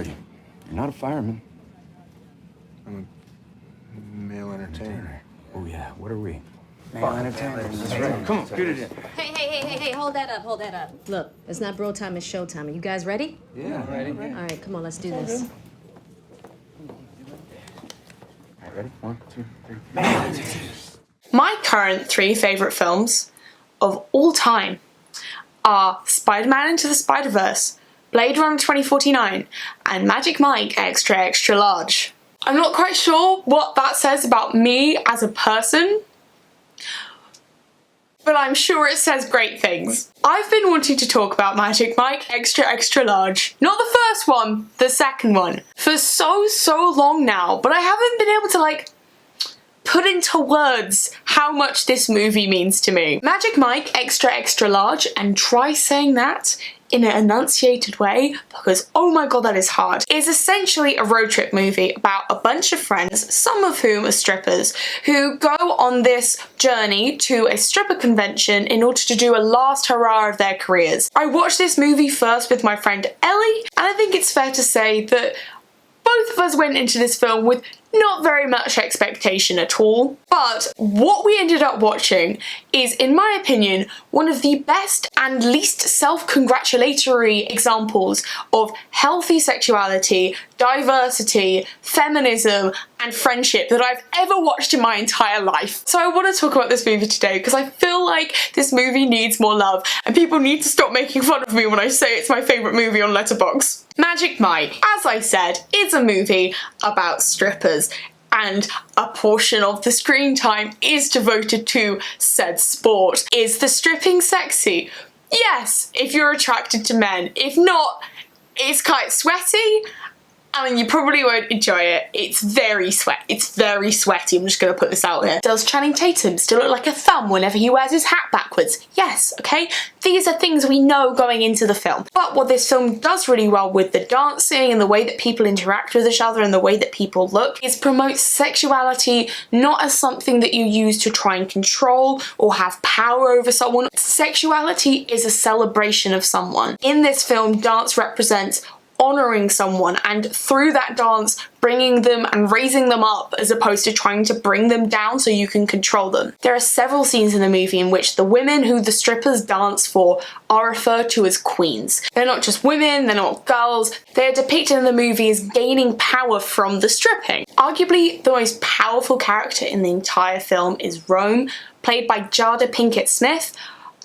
are you? You're not a fireman. I'm a male entertainer. Oh, yeah. What are we? Male entertainers. That's right. Come on, get it in. Hey, hold that up. Look, it's not bro time, it's show time. Are you guys ready? Yeah, ready. All right, come on, let's do this. All right, ready? 1, 2, 3. My current 3 favourite films of all time are Spider-Man Into the Spider-Verse, Blade Runner 2049, and Magic Mike Extra Extra Large. I'm not quite sure what that says about me as a person, but I'm sure it says great things. I've been wanting to talk about Magic Mike Extra Extra Large, not the first one, the second one, for so long now, but I haven't been able to put into words how much this movie means to me. Magic Mike Extra Extra Large, and try saying that in an enunciated way because oh my god that is hard, is essentially a road trip movie about a bunch of friends, some of whom are strippers, who go on this journey to a stripper convention in order to do a last hurrah of their careers. I watched this movie first with my friend Ellie, and I think it's fair to say that both of us went into this film with not very much expectation at all, but what we ended up watching is, in my opinion, one of the best and least self-congratulatory examples of healthy sexuality, diversity, feminism, and friendship that I've ever watched in my entire life. So I want to talk about this movie today because I feel like this movie needs more love and people need to stop making fun of me when I say it's my favourite movie on Letterboxd. Magic Mike, as I said, is a movie about strippers, and a portion of the screen time is devoted to said sport. Is the stripping sexy? Yes, if you're attracted to men. If not, it's quite sweaty. I mean, you probably won't enjoy it. It's very sweaty. I'm just gonna put this out there. Does Channing Tatum still look like a thumb whenever he wears his hat backwards? Yes, okay? These are things we know going into the film. But what this film does really well with the dancing and the way that people interact with each other and the way that people look is promote sexuality not as something that you use to try and control or have power over someone. Sexuality is a celebration of someone. In this film, dance represents honouring someone, and through that dance bringing them and raising them up as opposed to trying to bring them down so you can control them. There are several scenes in the movie in which the women who the strippers dance for are referred to as queens. They're not just women, they're not girls, they're depicted in the movie as gaining power from the stripping. Arguably the most powerful character in the entire film is Rome, played by Jada Pinkett Smith,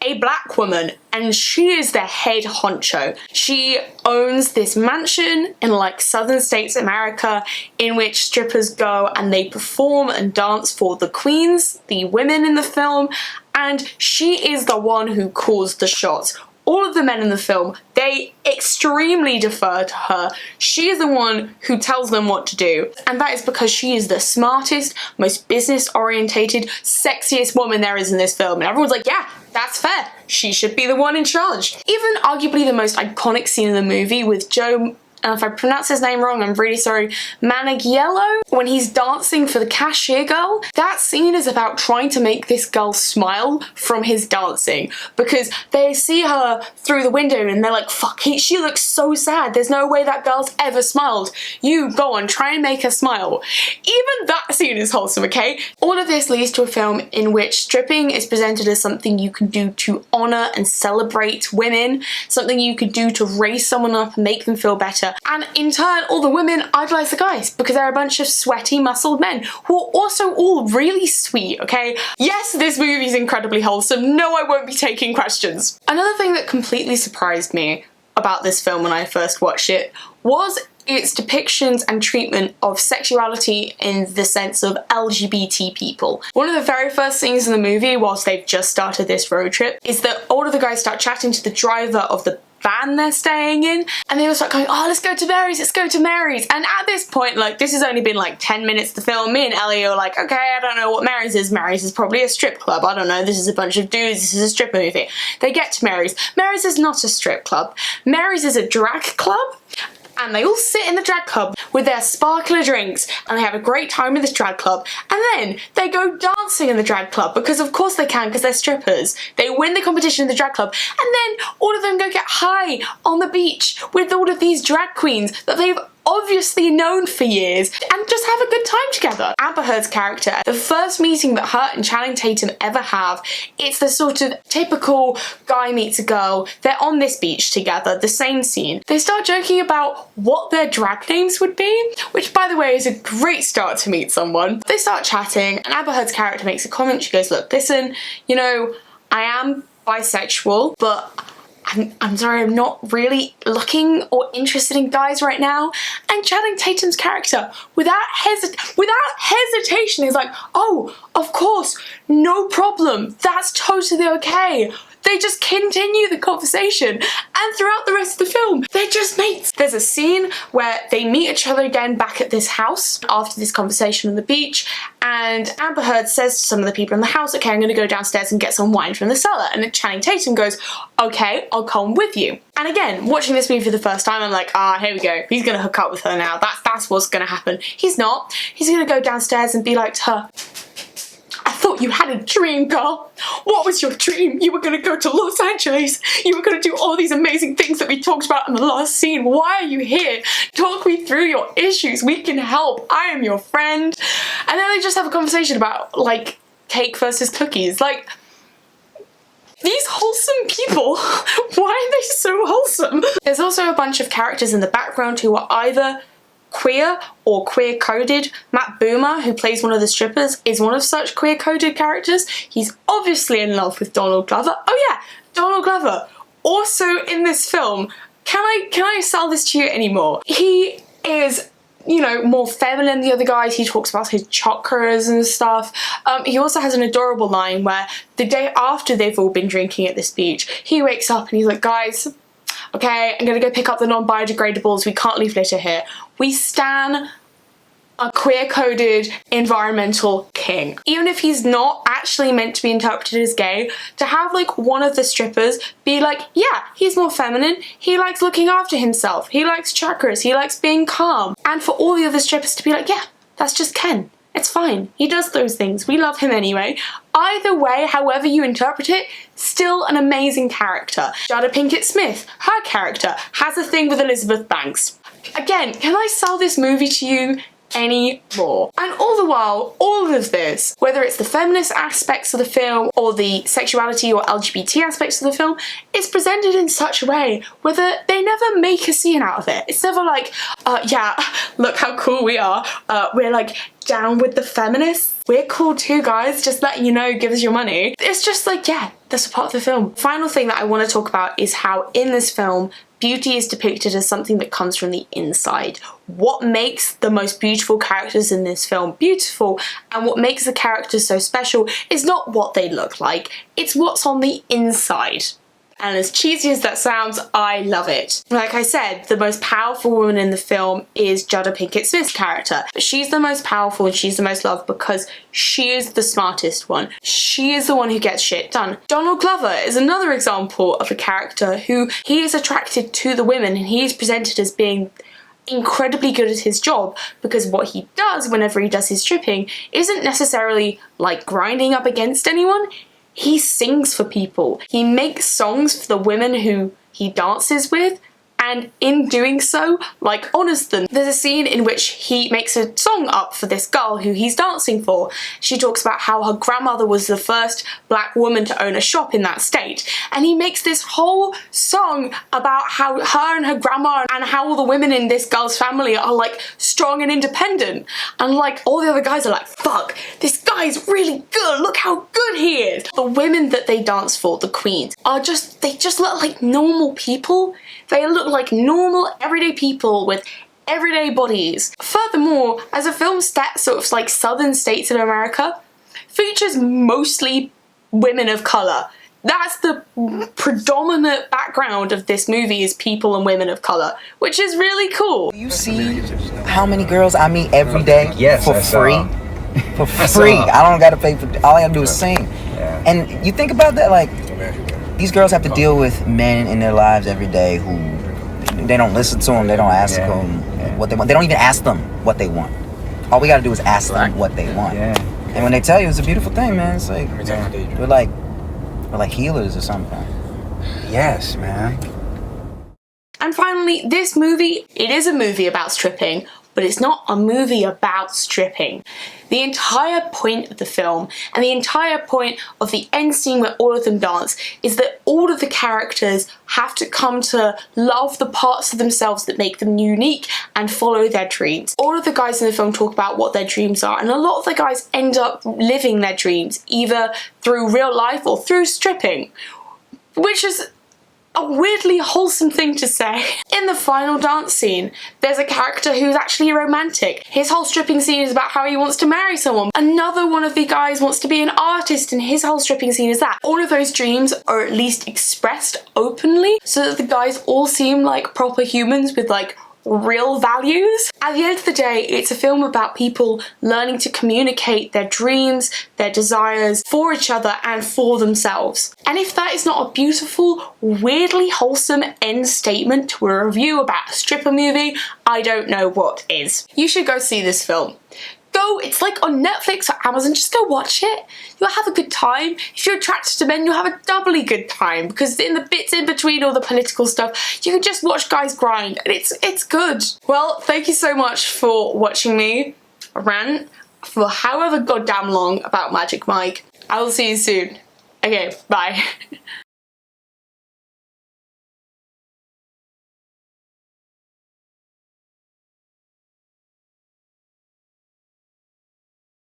a black woman, and she is the head honcho. She owns this mansion in southern states America in which strippers go and they perform and dance for the queens, the women in the film, and she is the one who calls the shots. All of the men in the film, they extremely defer to her. She is the one who tells them what to do, and that is because she is the smartest, most business-orientated, sexiest woman there is in this film, and everyone's like, yeah, that's fair. She should be the one in charge. Even arguably the most iconic scene in the movie with Joe, and if I pronounce his name wrong, I'm really sorry, Manganiello, when he's dancing for the cashier girl, that scene is about trying to make this girl smile from his dancing because they see her through the window and they're like, fuck, she looks so sad. There's no way that girl's ever smiled. You go on, try and make her smile. Even that scene is wholesome, okay? All of this leads to a film in which stripping is presented as something you can do to honour and celebrate women, something you could do to raise someone up and make them feel better. And in turn, all the women idolise the guys because they're a bunch of sweaty, muscled men who are also all really sweet, okay? Yes, this movie's incredibly wholesome. No, I won't be taking questions. Another thing that completely surprised me about this film when I first watched it was its depictions and treatment of sexuality in the sense of LGBT people. One of the very first things in the movie, whilst they've just started this road trip, is that all of the guys start chatting to the driver of the van they're staying in, and they all start going, oh, let's go to Mary's, and at this point, this has only been 10 minutes to film. Me and Ellie are like, okay, I don't know what Mary's is probably a strip club, I don't know, this is a bunch of dudes, this is a strip movie. They get to Mary's is not a strip club. Mary's is a drag club, and they all sit in the drag club with their sparkler drinks and they have a great time in this drag club, and then they go dancing in the drag club, because of course they can, because they're strippers. They win the competition in the drag club, and then all of them go get high on the beach with all of these drag queens that they've obviously known for years, and just have a good time together. Amber Heard's character, the first meeting that her and Channing Tatum ever have, it's the sort of typical guy meets a girl, they're on this beach together, the same scene. They start joking about what their drag names would be, which by the way is a great start to meet someone. They start chatting, and Amber Heard's character makes a comment. She goes, look, listen, you know, I am bisexual, but I'm sorry, I'm not really looking or interested in guys right now. And Channing Tatum's character, without hesitation, is like, oh, of course, no problem, that's totally okay. They just continue the conversation, and throughout the rest of the film, they're just mates. There's a scene where they meet each other again back at this house after this conversation on the beach, and Amber Heard says to some of the people in the house, okay, I'm gonna go downstairs and get some wine from the cellar, and then Channing Tatum goes, okay, I'll come with you. And again, watching this movie for the first time, I'm like, here we go, he's gonna hook up with her now, that's what's gonna happen. He's not. He's gonna go downstairs and be like to her, I thought you had a dream, girl. What was your dream? You were gonna go to Los Angeles. You were gonna do all these amazing things that we talked about in the last scene. Why are you here? Talk me through your issues. We can help. I am your friend. And then they just have a conversation about, like, cake versus cookies. Like, these wholesome people, why are they so wholesome? There's also a bunch of characters in the background who are either queer or queer-coded. Matt Boomer, who plays one of the strippers, is one of such queer-coded characters. He's obviously in love with Donald Glover. Oh yeah, Donald Glover, also in this film. Can I sell this to you anymore? He is, you know, more feminine than the other guys. He talks about his chakras and stuff. He also has an adorable line where the day after they've all been drinking at this beach, he wakes up and he's like, guys, okay, I'm gonna go pick up the non-biodegradables, we can't leave litter here. We stan a queer-coded environmental king. Even if he's not actually meant to be interpreted as gay, to have like one of the strippers be like, yeah, he's more feminine, he likes looking after himself, he likes chakras, he likes being calm. And for all the other strippers to be like, yeah, that's just Ken. It's fine. He does those things. We love him anyway. Either way, however you interpret it, still an amazing character. Jada Pinkett Smith, her character, has a thing with Elizabeth Banks. Again, can I sell this movie to you any more? And all the while, all of this, whether it's the feminist aspects of the film or the sexuality or LGBT aspects of the film, is presented in such a way where they never make a scene out of it. It's never like, yeah, look how cool we are. We're like down with the feminists. We're cool too, guys, just letting you know, give us your money. It's just like, yeah, that's a part of the film. Final thing that I want to talk about is how in this film, beauty is depicted as something that comes from the inside. What makes the most beautiful characters in this film beautiful, and what makes the characters so special, is not what they look like, it's what's on the inside. And as cheesy as that sounds, I love it. Like I said, the most powerful woman in the film is Jada Pinkett Smith's character. But she's the most powerful and she's the most loved because she is the smartest one. She is the one who gets shit done. Donald Glover is another example of a character who he is attracted to the women, and he is presented as being incredibly good at his job, because what he does whenever he does his stripping isn't necessarily like grinding up against anyone. He sings for people. He makes songs for the women who he dances with, and in doing so, like, honors them. There's a scene in which he makes a song up for this girl who he's dancing for. She talks about how her grandmother was the first black woman to own a shop in that state, and he makes this whole song about how her and her grandma and how all the women in this girl's family are like strong and independent, and like all the other guys are like, fuck, this guy's really good, look how good he is. The women that they dance for, the queens, they just look like normal people. They look like normal, everyday people with everyday bodies. Furthermore, as a film set sort of like southern states in America, features mostly women of colour. That's the predominant background of this movie, is people and women of colour, which is really cool. You see how many girls I meet every day for free? For free. I don't gotta pay for, all I gotta do is sing. Yeah. And you think about that, like, these girls have to deal with men in their lives every day who, they don't listen to them, they don't ask them what they want. They don't even ask them what they want. All we gotta do is ask them what they want. And when they tell you, it's a beautiful thing, man. It's like, me tell you, Deidre. we're like healers or something. Yes, man. And finally, this movie, it is a movie about stripping, but it's not a movie about stripping. The entire point of the film and the entire point of the end scene where all of them dance is that all of the characters have to come to love the parts of themselves that make them unique and follow their dreams. All of the guys in the film talk about what their dreams are, and a lot of the guys end up living their dreams either through real life or through stripping, which is a weirdly wholesome thing to say. In the final dance scene, there's a character who's actually a romantic. His whole stripping scene is about how he wants to marry someone. Another one of the guys wants to be an artist, and his whole stripping scene is that. All of those dreams are at least expressed openly, so that the guys all seem like proper humans with like real values. At the end of the day, it's a film about people learning to communicate their dreams, their desires for each other and for themselves. And if that is not a beautiful, weirdly wholesome end statement to a review about a stripper movie, I don't know what is. You should go see this film. Go, it's like on Netflix or Amazon, just go watch it. You'll have a good time. If you're attracted to men, you'll have a doubly good time, because in the bits in between all the political stuff, you can just watch guys grind, and it's good. Well, thank you so much for watching me rant for however goddamn long about Magic Mike. I will see you soon. Okay, bye.